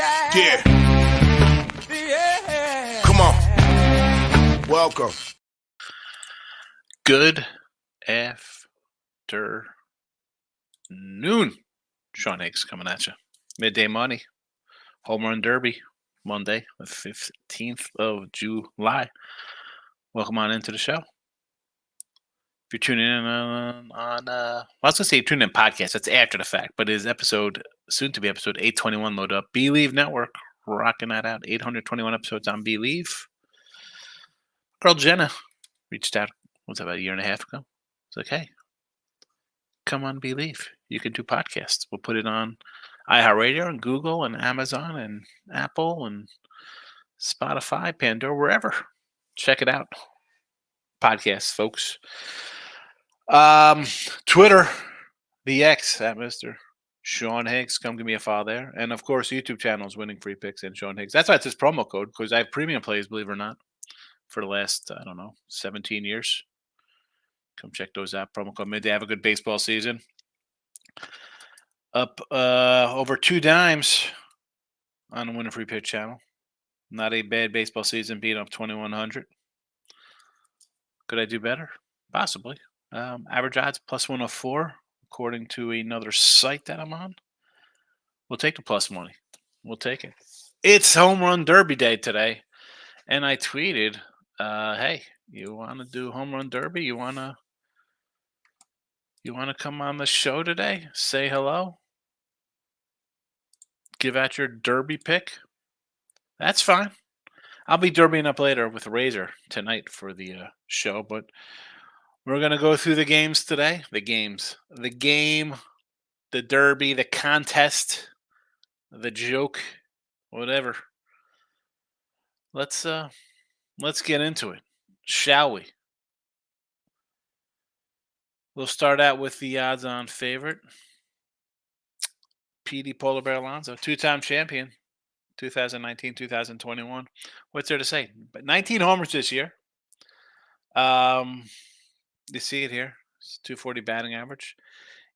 Yeah. Come on. Welcome. Good afternoon. Sean Higgs coming at you. Midday Money. Home Run Derby. Monday, the 15th of July. Welcome on into the show. If you're tuning in on I was going to say tuning in podcast. That's after the fact, but it is soon to be episode 821 load up. Believe Network, rocking that out. 821 episodes on Believe. Girl Jenna reached out, about a year and a half ago? It's like, hey, come on Believe. You can do podcasts. We'll put it on iHeartRadio and Google and Amazon and Apple and Spotify, Pandora, wherever. Check it out. Podcasts, folks. Twitter, the X at Mr. Sean Higgs. Come give me a follow there. And of course, YouTube channels, Winning Free Picks and Sean Higgs. That's why it's his promo code, because I have premium plays, believe it or not, for the last, 17 years. Come check those out. Promo code midday. Have a good baseball season. Up over 2 dimes on the Winning Free Pitch channel. Not a bad baseball season, being up 2,100. Could I do better? Possibly. Average odds plus 104, according to another site that I'm on. We'll take the plus money. We'll take it. It's Home Run Derby Day today. And I tweeted, hey, you want to do Home Run Derby? You want to come on the show today? Say hello? Give out your Derby pick? That's fine. I'll be derbying up later with Razor tonight for the show, but we're going to go through the games today. The game, the derby, the contest, the joke, whatever. Let's get into it, shall we? We'll start out with the odds-on favorite, PD Polar Bear Alonso, 2-time champion, 2019, 2021. What's there to say? But 19 homers this year. You see it here. It's 240 batting average.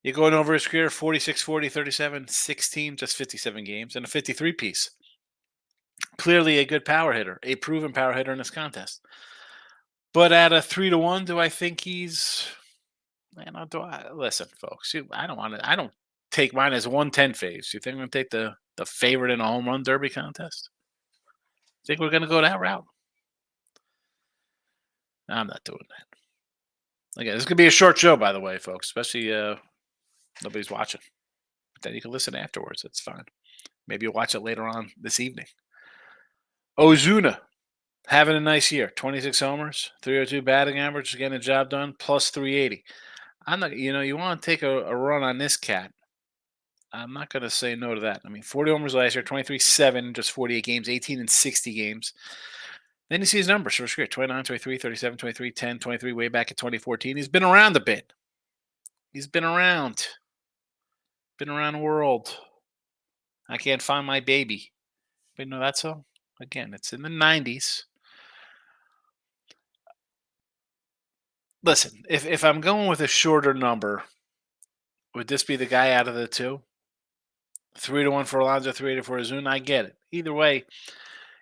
You're going over his career, 46, 40, 37, 16, just 57 games, and a 53 piece. Clearly a good power hitter, a proven power hitter in this contest. But at a 3-1, do I think he's... Listen, folks, I don't take mine as 110 faves. You think I'm going to take the favorite in a home run derby contest? Think we're going to go that route? I'm not doing that. Again, this could be a short show, by the way, folks, especially nobody's watching. But then you can listen afterwards. That's fine. Maybe you'll watch it later on this evening. Ozuna, having a nice year. 26 homers, 302 batting average, getting the job done, plus 380. I'm not, you want to take a run on this cat. I'm not going to say no to that. I mean, 40 homers last year, 23-7, just 48 games, 18 and 60 games. Then you see his numbers. First career, 29, 23, 37, 23, 10, 23, way back in 2014. He's been around a bit. He's been around. Been around the world. I can't find my baby. But that's all. Again, it's in the 90s. Listen, if I'm going with a shorter number, would this be the guy out of the two? 3-1 for Alonso, 3-8 for Ozuna. I get it. Either way,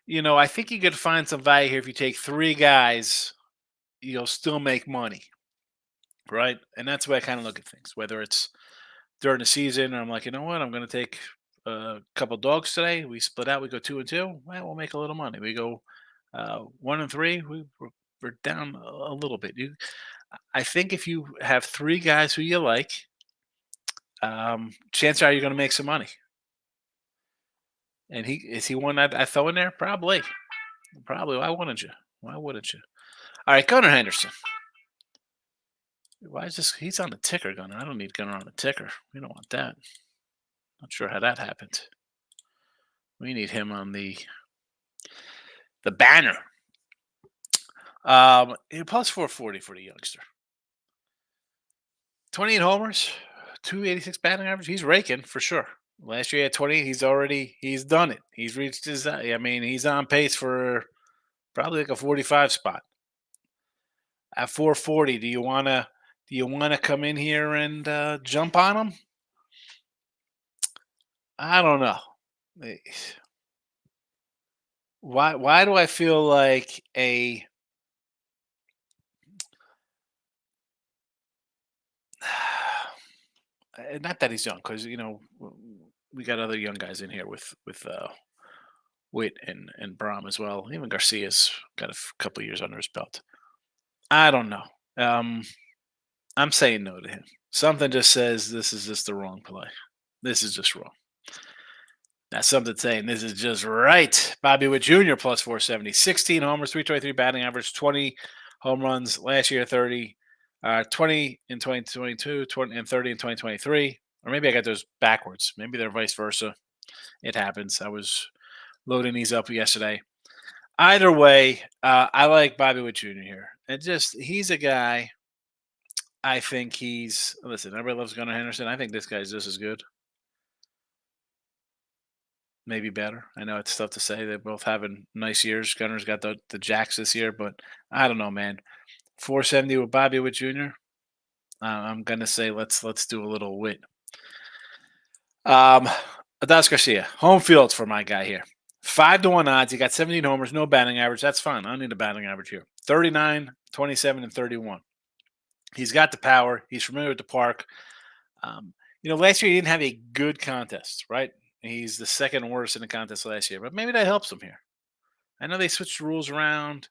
I think you could find some value here. If you take 3 guys, you'll still make money, right? And that's the way I kind of look at things. Whether it's during the season, or I'm like, you know what, I'm going to take a couple dogs today. We split out. We go 2-2. Well, we'll make a little money. We go 1-3. We're down a little bit. I think if you have 3 guys who you like, chances are you're going to make some money. And is he one that I throw in there? Probably. Why wouldn't you? All right, Gunnar Henderson. Why is this? He's on the ticker, Gunnar. I don't need Gunnar on the ticker. We don't want that. Not sure how that happened. We need him on the banner. Plus 440 for the youngster. 28 homers, 286 batting average. He's raking for sure. Last year he had 20. He's done it. He's reached his. He's on pace for probably like a 45 spot. At 440, do you want to come in here and jump on him? I don't know. Why do I feel like a not that he's young, because we got other young guys in here with Witt and Brahm as well. Even Garcia's got a couple years under his belt. I don't know. Um, I'm saying no to him. Something just says this is just the wrong play. This is just wrong. That's something saying this is just right. Bobby Witt Jr. plus 470, 16 homers, 323 batting average, 20 home runs last year, 30, 20 in 2022, 20 and 30 in 2023. Or maybe I got those backwards. Maybe they're vice versa. It happens. I was loading these up yesterday. Either way, I like Bobby Witt Jr. here. And just, he's a guy. I think listen, everybody loves Gunnar Henderson. I think this guy's just as good, maybe better. I know it's tough to say. They're both having nice years. Gunner's got the jacks this year, but I don't know, man. 470 with Bobby Witt Jr. I'm gonna say let's do a little Witt. Um, Adolis Garcia, home field for my guy here. 5-1 odds. He got 17 homers, no batting average. That's fine. I don't need a batting average here. 39, 27, and 31. He's got the power. He's familiar with the park. Last year he didn't have a good contest, right? He's the second worst in the contest last year, but maybe that helps him here. I know they switched the rules around.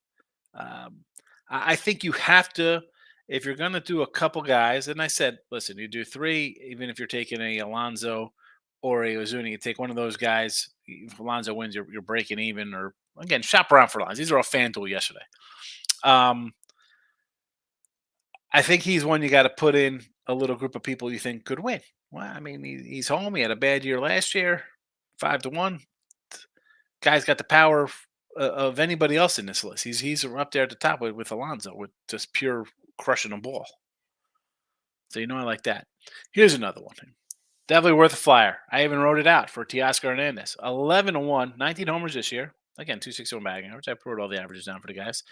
Um, I think you have to, if you're going to do a couple guys, and I said, listen, you do three, even if you're taking a Alonso or a Ozuna, you take one of those guys. If Alonso wins, you're breaking even, or again, shop around for lines. These are all FanDuel yesterday. I think he's one you got to put in a little group of people you think could win. Well, I mean, he's home. He had a bad year last year, 5-1. Guy's got the power of anybody else in this list. He's up there at the top with Alonso with just pure crushing the ball. So I like that. Here's another one. Definitely worth a flyer. I even wrote it out for Teaoscar Hernandez. 11-1, 19 homers this year. Again, 261 batting average. I put all the averages down for the guys.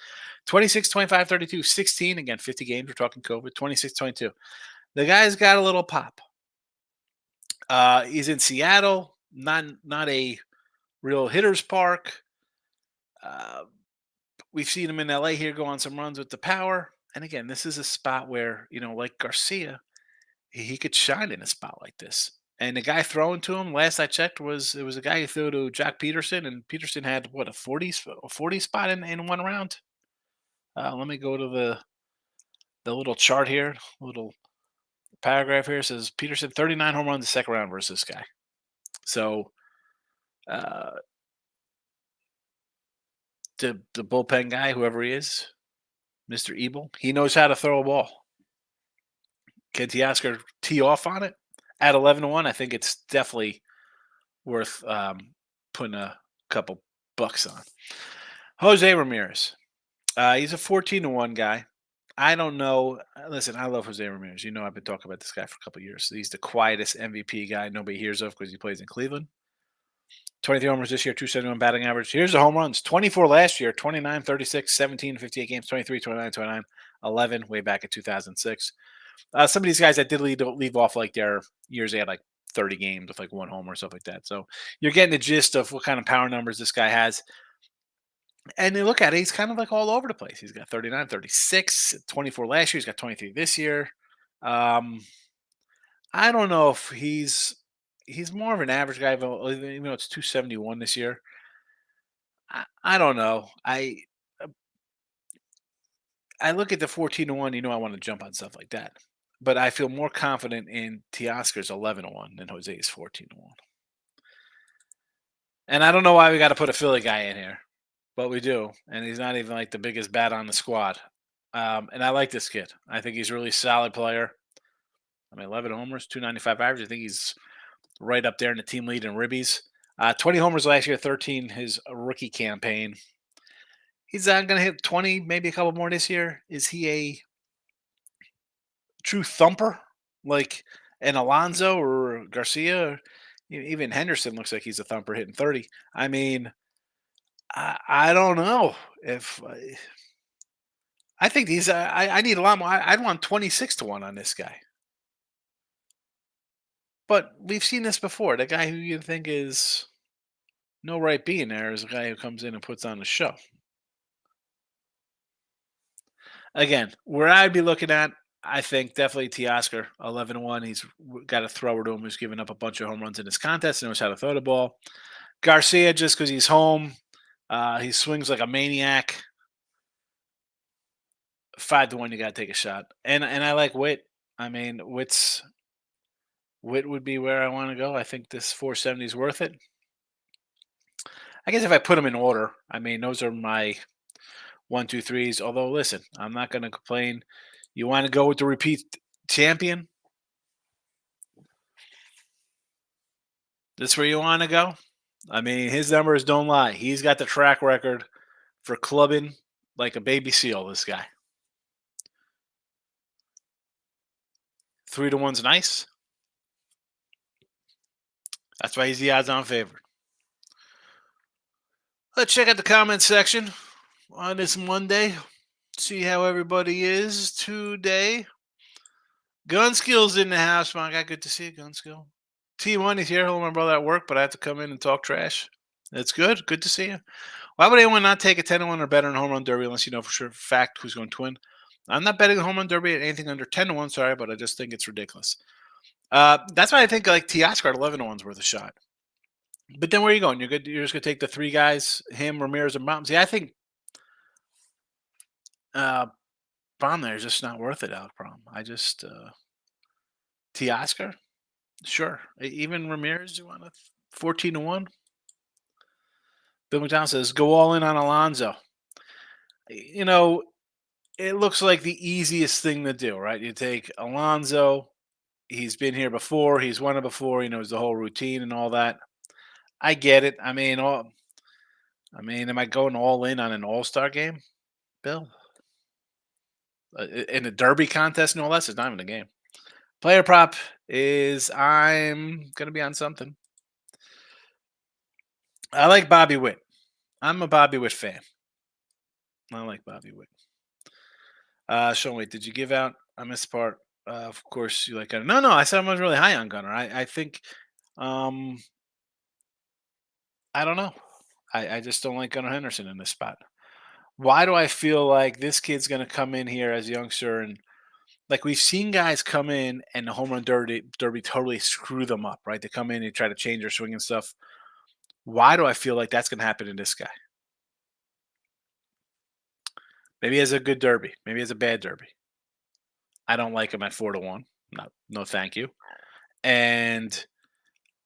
26, 25, 32, 16. Again, 50 games. We're talking COVID. 26, 22. The guy's got a little pop. He's in Seattle. Not a real hitter's park. We've seen him in LA here go on some runs with the power. And again, this is a spot where, like Garcia, he could shine in a spot like this. And the guy throwing to him, last I checked, was a guy who threw to Jack Peterson, and Peterson had what, a 40 spot in one round. Let me go to the little chart here, little paragraph here. It says Peterson 39 home runs the second round versus this guy. So uh, the bullpen guy, whoever he is, Mr. Ebel, he knows how to throw a ball. Can Teaoscar tee off on it at 11-1? I think it's definitely worth putting a couple bucks on. Jose Ramirez, he's a 14-1 guy. I don't know. Listen, I love Jose Ramirez. I've been talking about this guy for a couple of years. He's the quietest MVP guy nobody hears of because he plays in Cleveland. 23 homers this year, 271 batting average. Here's the home runs. 24 last year, 29, 36, 17, 58 games, 23, 29, 29, 11, way back in 2006. Some of these guys that did leave off like their years, they had like 30 games with like one home or stuff like that. So you're getting the gist of what kind of power numbers this guy has. And you look at it, he's kind of like all over the place. He's got 39, 36, 24 last year. He's got 23 this year. I don't know if he's more of an average guy, even though it's 271 this year. I don't know. I look at the 14-1, I want to jump on stuff like that. But I feel more confident in Teoscar's 11-1 than Jose's 14-1. And I don't know why we got to put a Philly guy in here, but we do. And he's not even like the biggest bat on the squad. And I like this kid. I think he's a really solid player. 11 homers, 295 average. I think he's right up there in the team lead in ribbies. 20 homers last year, 13 his rookie campaign. He's going to hit 20, maybe a couple more this year. Is he a true thumper like an Alonso or Garcia? Or even Henderson looks like he's a thumper hitting 30. I mean, I don't know if I think these. I need a lot more. I'd want 26-1 on this guy. But we've seen this before. The guy who you think is no right being there is a guy who comes in and puts on the show. Again, where I'd be looking at, I think definitely Teaoscar, 11-1. He's got a thrower to him who's given up a bunch of home runs in his contest and knows how to throw the ball. Garcia, just because he's home, he swings like a maniac. 5-1, you got to take a shot. And I like Witt. I mean, Witt would be where I want to go. I think this 470 is worth it. I guess if I put them in order, I mean, those are my 1, 2, 3s. Although, listen, I'm not going to complain. You want to go with the repeat champion? This where you want to go? I mean, his numbers don't lie. He's got the track record for clubbing like a baby seal, this guy. 3-1's nice. That's why he's the odds-on favorite. Let's check out the comment section on this Monday. See how everybody is today. Gun Skill's in the house, my guy. Good to see you, Gun Skill. T1 here. Hello, my brother at work, but I have to come in and talk trash. That's good. Good to see you. Why would anyone not take a 10-1 or better in home run derby unless you know for sure fact who's going to win? I'm not betting the home run derby at anything under 10-1. Sorry, but I just think it's ridiculous. That's why I think like Teaoscar at 11-1's worth a shot. But then where are you going? You're good. You're just going to take the three guys, him, Ramirez, and Baum. See, I think Baum there is just not worth it. Alec Bohm. I just Teaoscar, sure. Even Ramirez, you want a 14-1? Bill McDonald says go all in on Alonso. You know, it looks like the easiest thing to do, right? You take Alonso. He's been here before. He's won it before. He knows the whole routine and all that. I get it. I mean, am I going all in on an All-Star game, Bill? In a Derby contest and all that, it's not even a game. Player prop is I'm gonna be on something. I like Bobby Witt. I'm a Bobby Witt fan. I like Bobby Witt. Sean, wait, did you give out? I missed the part. Of course, you like Gunner. No, I said I was really high on Gunner. I think, I don't know. I just don't like Gunner Henderson in this spot. Why do I feel like this kid's going to come in here as a youngster and like we've seen guys come in and the home run derby totally screw them up, right? They come in and they try to change their swing and stuff. Why do I feel like that's going to happen in this guy? Maybe he has a good derby. Maybe he has a bad derby. I don't like him at 4-1. No, thank you. And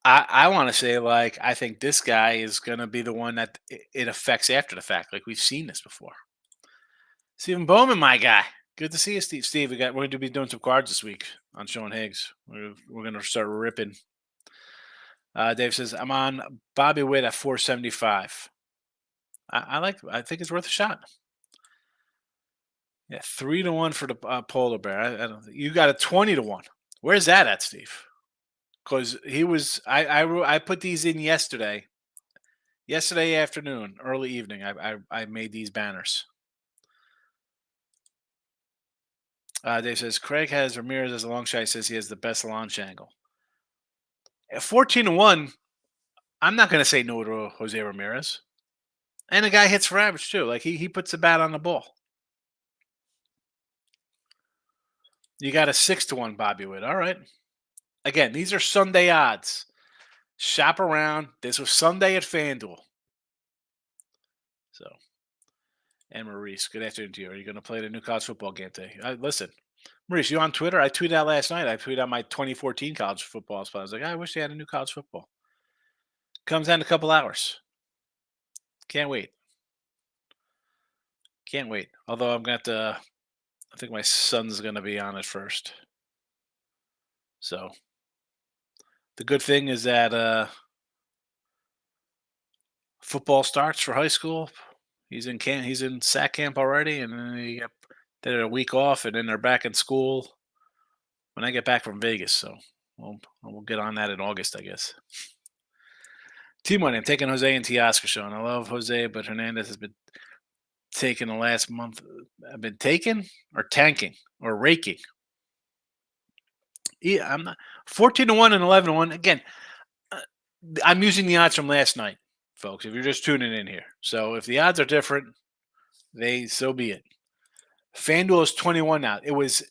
I want to say, like, I think this guy is going to be the one that it affects after the fact. Like, we've seen this before. Stephen Bowman, my guy. Good to see you, Steve. Steve, we're going to be doing some cards this week on Sean Higgs. We're going to start ripping. Dave says, I'm on Bobby Witt at 475. I think it's worth a shot. Yeah, 3-1 for the polar bear. I don't. You got a 20-1. Where's that at, Steve? Because he was. I put these in yesterday. Yesterday afternoon, early evening. I made these banners. Dave says Craig has Ramirez as a long shot. He says he has the best launch angle. At 14-1, I'm not going to say no to Jose Ramirez. And the guy hits for average too. Like he puts the bat on the ball. You got a 6-1 Bobby Witt. All right. Again, these are Sunday odds. Shop around. This was Sunday at FanDuel. So, and Maurice, good afternoon to you. Are you going to play the new college football game today? Listen, Maurice, you on Twitter? I tweeted out last night. I tweeted out my 2014 college football spot. I was like, I wish they had a new college football. Comes out in a couple hours. Can't wait. Can't wait. Although I'm going to have to, I think my son's going to be on it first. So, the good thing is that football starts for high school. He's in camp. He's in SAC camp already, and then they had a week off, and then they're back in school when I get back from Vegas. So we'll get on that in August, I guess. T-Money, I'm taking Jose and Teaoscar, Sean. I love Jose, but Hernandez has been taken the last month. I've been taken or tanking or raking. Yeah, I'm not 14-1 and 11-1. Again, I'm using the odds from last night. folks, if you're just tuning in here. So if the odds are different, so be it. FanDuel is 21 now.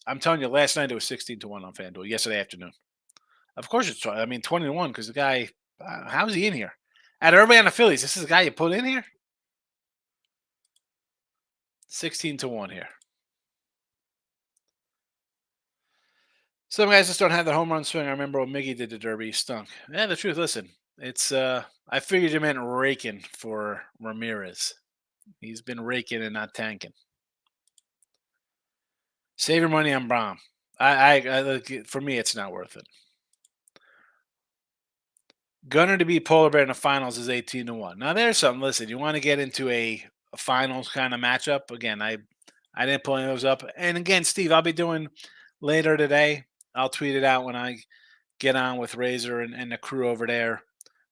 I'm telling you, last night it was 16-1 on FanDuel, yesterday afternoon. Of course it's 20 because the guy, how's he in here? Out of everybody on the Phillies, this is the guy you put in here? 16-1 here. Some guys just don't have the home run swing. I remember when Miggy did the Derby, he stunk. Yeah, the truth, listen, it's I figured you meant raking for Ramirez. He's been raking and not tanking. Save your money on Bohm. For me, it's not worth it. Gunner to beat Polar Bear in the finals is 18-1. Now there's something. Listen, you want to get into a finals kind of matchup? Again, I didn't pull any of those up. And again, Steve, I'll be doing later today. I'll tweet it out when I get on with Razor and the crew over there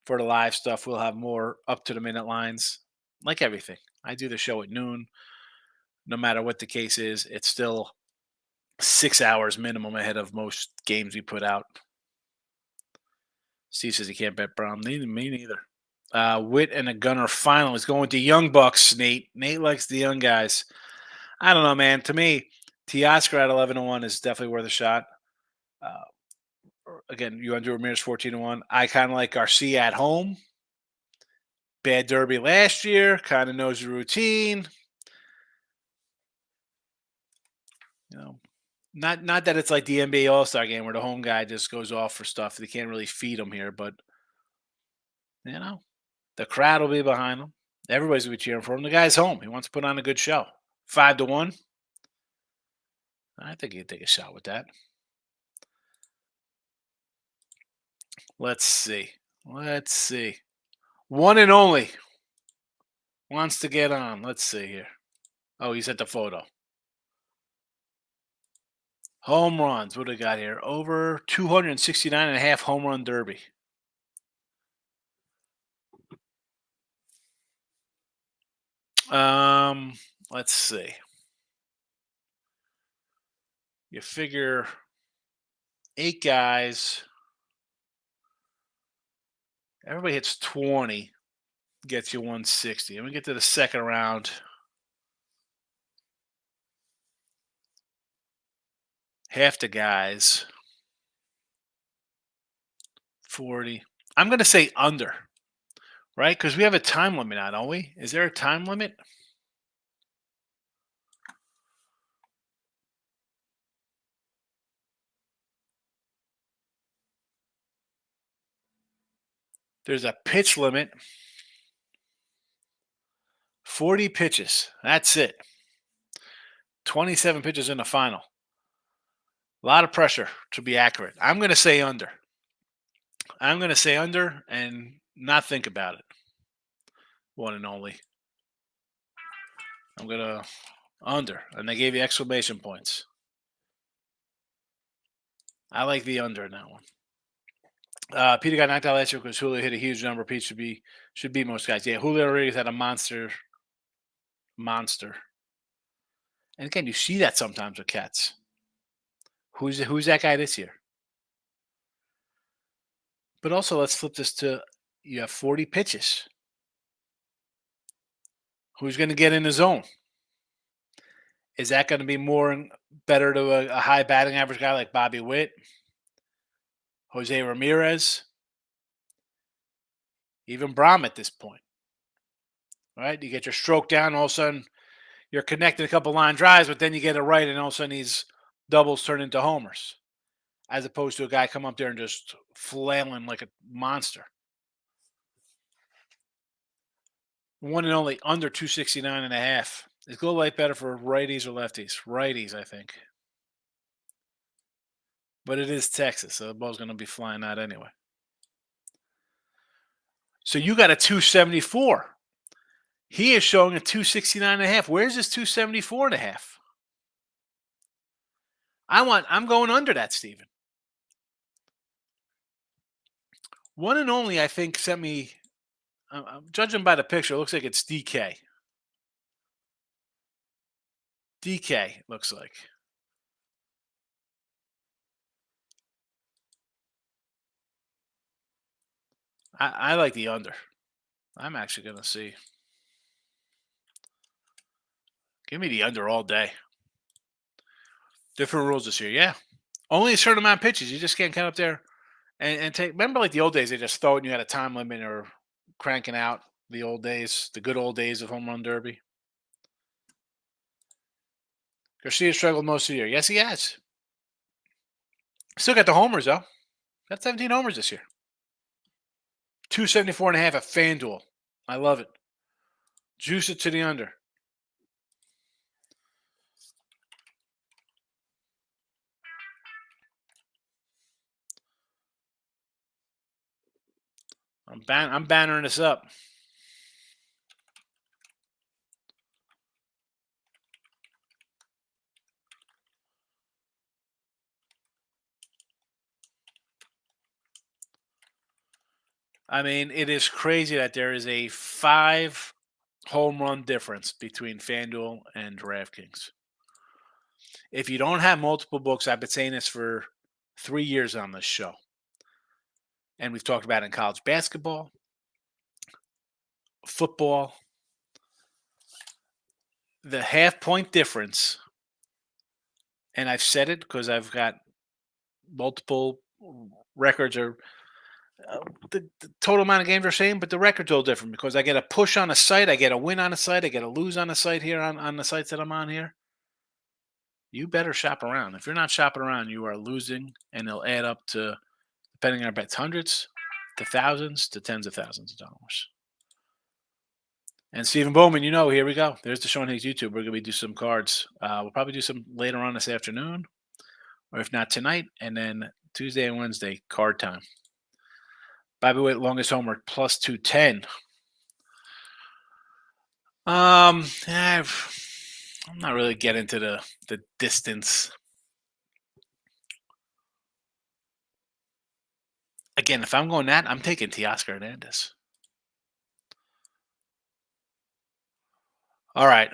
for the live stuff. We'll have more up to the minute lines, like everything. I do the show at noon. No matter what the case is, it's still 6 hours minimum ahead of most games we put out. Steve says he can't bet Brown. Me neither. Witt and a Gunner final is going to Young Bucks, Nate. Nate likes the young guys. I don't know, man. To me, Teaoscar at 11-1 is definitely worth a shot. Again, you want to do Ramirez 14-1. I kind of like Garcia at home. Bad Derby last year. Kind of knows the routine. You know, not that it's like the NBA All-Star game where the home guy just goes off for stuff. They can't really feed him here, but the crowd will be behind him. Everybody's gonna be cheering for him. The guy's home. He wants to put on a good show. 5-1. I think he'd take a shot with that. Let's see. One and only wants to get on. Let's see here. Oh, he's at the photo. Home runs. What do we got here? Over 269.5 home run derby. Let's see. You figure 8 guys. Everybody hits 20, gets you 160. And we get to the second round. Half the guys, 40. I'm going to say under, right? Because we have a time limit now, don't we? Is there a time limit? There's a pitch limit. 40 pitches. That's it. 27 pitches in the final. A lot of pressure to be accurate. I'm going to say under. And not think about it. One and only. I'm going to under. And they gave you exclamation points. I like the under in that one. Peter got knocked out last year because Julio hit a huge number. Pete should be most guys. Yeah, Julio Rodriguez had a monster. And again, you see that sometimes with cats. Who's that guy this year? But also, let's flip this to you have 40 pitches. Who's going to get in the zone? Is that going to be better to a high batting average guy like Bobby Witt? Jose Ramirez? Even Bohm at this point. All right? You get your stroke down, all of a sudden you're connecting a couple line drives, but then you get it right, and all of a sudden these doubles turn into homers. As opposed to a guy come up there and just flailing like a monster. One and only under 269.5. Is Glow Light better for righties or lefties? Righties, I think. But it is Texas, so the ball's going to be flying out anyway. So you got a 274. He is showing a 269.5. Where's this 274.5? I'm going under that, Steven. One and only, I think, sent me. I'm judging by the picture, it looks like it's DK. DK looks like. I like the under. I'm actually going to see. Give me the under all day. Different rules this year. Yeah. Only a certain amount of pitches. You just can't come up there and take. Remember, like the old days, they just throw it and you had a time limit or cranking out the old days, the good old days of home run derby. Garcia struggled most of the year. Yes, he has. Still got the homers, though. Got 17 homers this year. 274.5 at FanDuel. I love it. Juice it to the under. I'm bannering this up. I mean, it is crazy that there is a 5 home run difference between FanDuel and DraftKings. If you don't have multiple books, I've been saying this for 3 years on this show. And we've talked about it in college basketball, football. The half-point difference, and I've said it because I've got multiple records or the total amount of games are same, but the record's all different because I get a push on a site, I get a win on a site, I get a lose on a site here on the sites that I'm on here. You better shop around. If you're not shopping around, you are losing, and it'll add up to, depending on our bets, hundreds to thousands to tens of thousands of dollars. And Stephen Bowman, here we go. There's the Sean Higgs YouTube. We're going to do some cards. We'll probably do some later on this afternoon, or if not tonight, and then Tuesday and Wednesday, card time. Bobby Witt, longest homer, plus 210. I'm not really getting into the distance. Again, if I'm going that, I'm taking Teaoscar Hernandez. All right.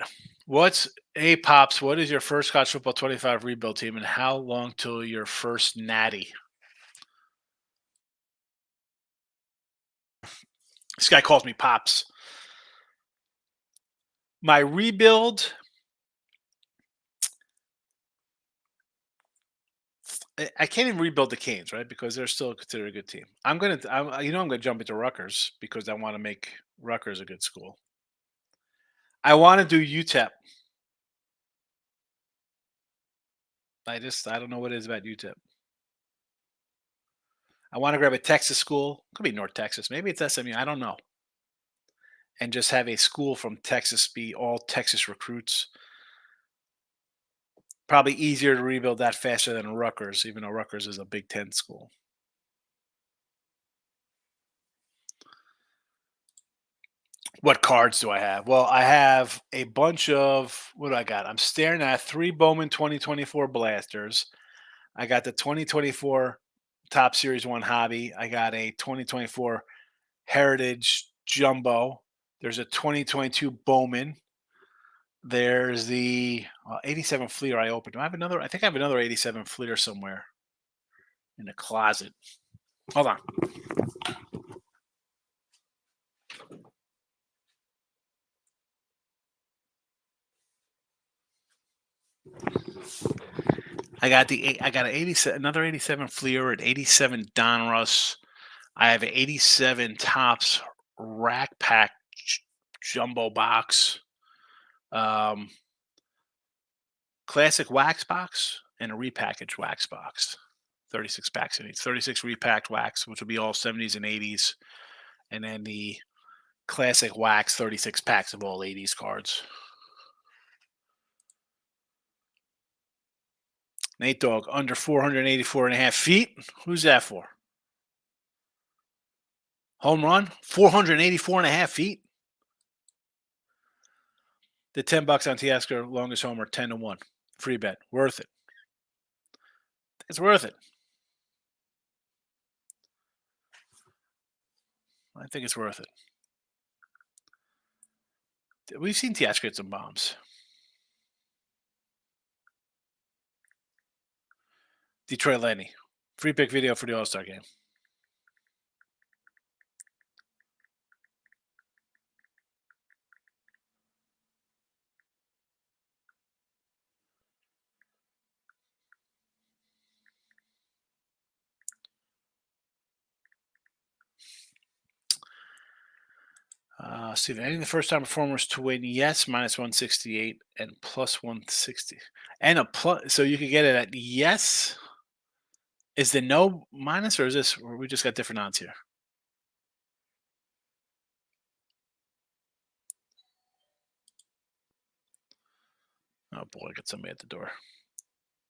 Pops, what is your first college football 25 rebuild team, and how long till your first natty? This guy calls me Pops. My rebuild, I can't even rebuild the Canes, right? Because they're still considered a good team. I'm gonna jump into Rutgers because I want to make Rutgers a good school. I want to do UTEP. I don't know what it is about UTEP. I want to grab a Texas school. Could be North Texas. Maybe it's SMU. I don't know. And just have a school from Texas be all Texas recruits. Probably easier to rebuild that faster than Rutgers, even though Rutgers is a Big Ten school. What cards do I have? Well, I have a bunch of, what do I got? I'm staring at 3 Bowman 2024 blasters. I got the 2024 Top Series 1 Hobby. I got a 2024 Heritage Jumbo. There's a 2022 Bowman. There's the 87 Fleer I opened. I think I have another 87 Fleer somewhere in the closet. Hold on. I got an 87, another 87 Fleer, an 87 Donruss. I have an 87 Tops Rack Pack Jumbo box. Classic wax box and a repackaged wax box. 36 packs in each. 36 repacked wax, which will be all 70s and 80s. And then the classic wax 36 packs of all 80s cards. Nate Dogg, under 484.5 feet. Who's that for? Home run? 484.5 feet? The $10 on Teaoscar, longest homer, 10-1. Free bet. Worth it. It's worth it. I think it's worth it. We've seen Teaoscar get some bombs. Detroit Lenny. Free pick video for the All-Star game. See, any of the first-time performers to win, yes, -168 and +160, and a plus. So you could get it at yes. Is the no minus, or is this? Or we just got different odds here? Oh boy, I got somebody at the door.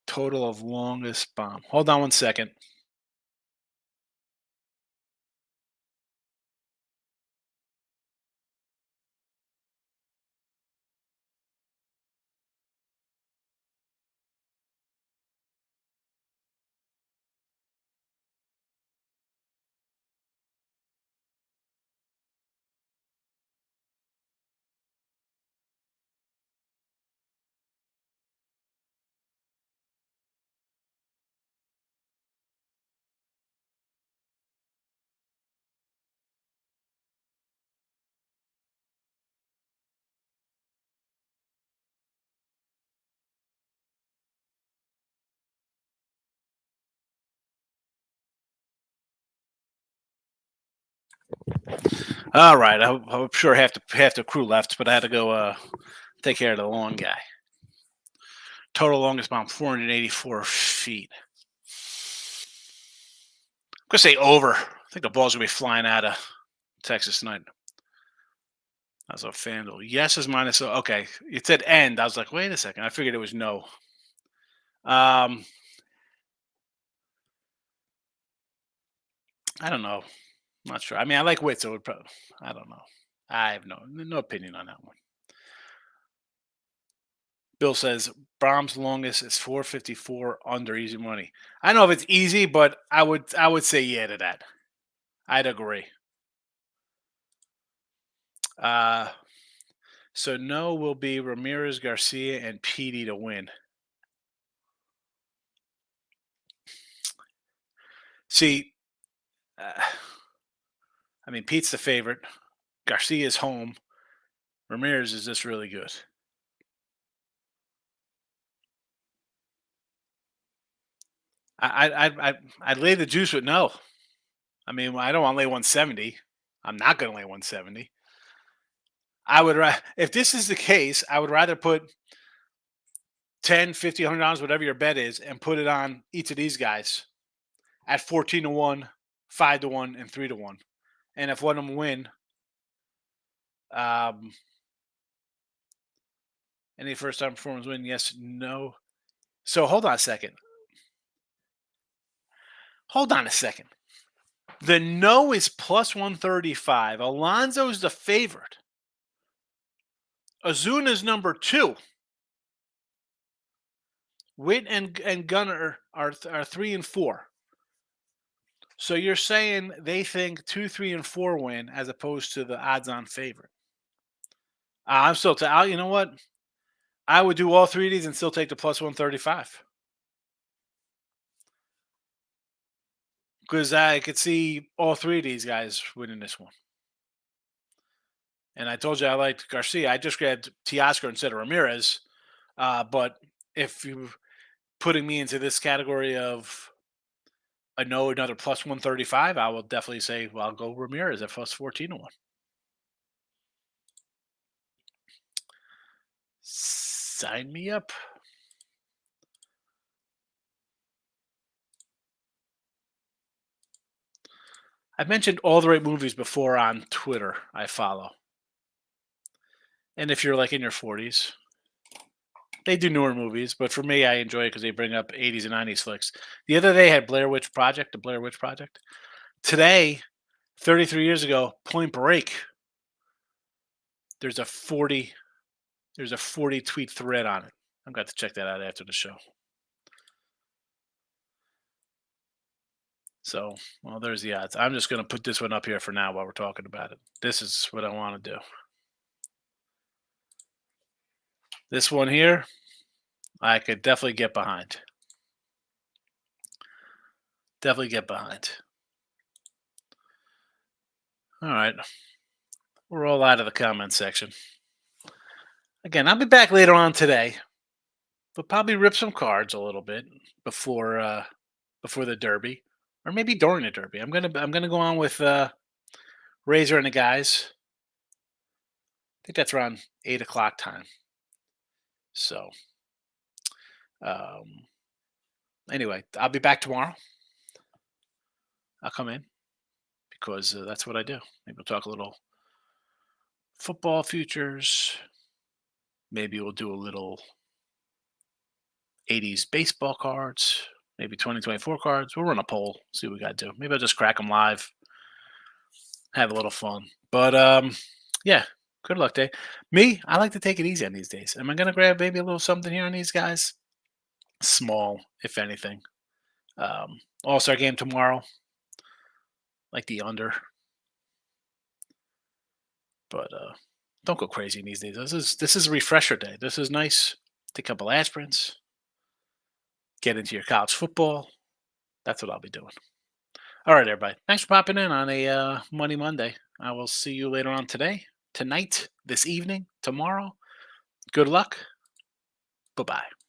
Total of longest bomb. Hold on 1 second. All right, I'm sure half the crew left, but I had to go take care of the long guy. Total longest bomb 484 feet. I'm gonna say over. I think the ball's gonna be flying out of Texas tonight. That's a FanDuel. Yes is minus. Okay, it said end. I was like, wait a second. I figured it was no. I don't know. I'm not sure. I mean, I like Witt, so I don't know. I have no opinion on that one. Bill says Brahms' longest is 454 under easy money. I don't know if it's easy, but I would say yeah to that. I'd agree. Uh, so no will be Ramirez, Garcia, and Petey to win. See, I mean, Pete's the favorite. Garcia is home. Ramirez is just really good. I'd lay the juice with no. I mean, I don't want to lay 170. I'm not going to lay 170. I would if this is the case, I would rather put 10, 50, $100, whatever your bet is, and put it on each of these guys at 14 to 1, 5 to 1, and 3 to 1. And if one of them win, um, any first time performance win, yes, no. So hold on a second. Hold on a second. The no is plus 135. Alonso's the favorite. Ozuna's number 2. Witt and Gunnar are 3 and 4. So you're saying they think 2, 3, and 4 win as opposed to the odds-on favorite. I'm still. You know what? I would do all 3 of these and still take the plus 135 because I could see all 3 of these guys winning this one. And I told you I liked Garcia. I just grabbed Teaoscar instead of Ramirez. But if you putting me into this category of another plus 135, I will definitely say, well, I'll go Ramirez at plus 14 to 1. Sign me up. I've mentioned all the right movies before on Twitter. I follow. And if you're like in your 40s, they do newer movies, but for me, I enjoy it because they bring up 80s and 90s flicks. The other day had Blair Witch Project, the Blair Witch Project. Today, 33 years ago, Point Break. There's a 40 tweet thread on it. I've got to check that out after the show. So, well, there's the odds. I'm just going to put this one up here for now while we're talking about it. This is what I want to do. This one here, I could definitely get behind. Definitely get behind. All right. We're all out of the comment section. Again, I'll be back later on today, but probably rip some cards a little bit before the Derby, or maybe during the Derby. I'm gonna go on with Razor and the guys. think that's around 8 o'clock time. So, um, anyway, I'll be back tomorrow. I'll come in because that's what I do. Maybe we'll talk a little football futures. Maybe we'll do a little 80s baseball cards. Maybe 2024 cards. We'll run a poll, see what we got to do. Maybe I'll just crack them live, have a little fun. But yeah, good luck day. Me, I like to take it easy on these days. Am I going to grab maybe a little something here on these guys? Small, if anything. All-Star game tomorrow. Like the under. But don't go crazy in these days. This is a refresher day. This is nice. Take a couple aspirins. Get into your college football. That's what I'll be doing. All right, everybody. Thanks for popping in on a Money Monday. I will see you later on today, tonight, this evening, tomorrow. Good luck. Bye-bye.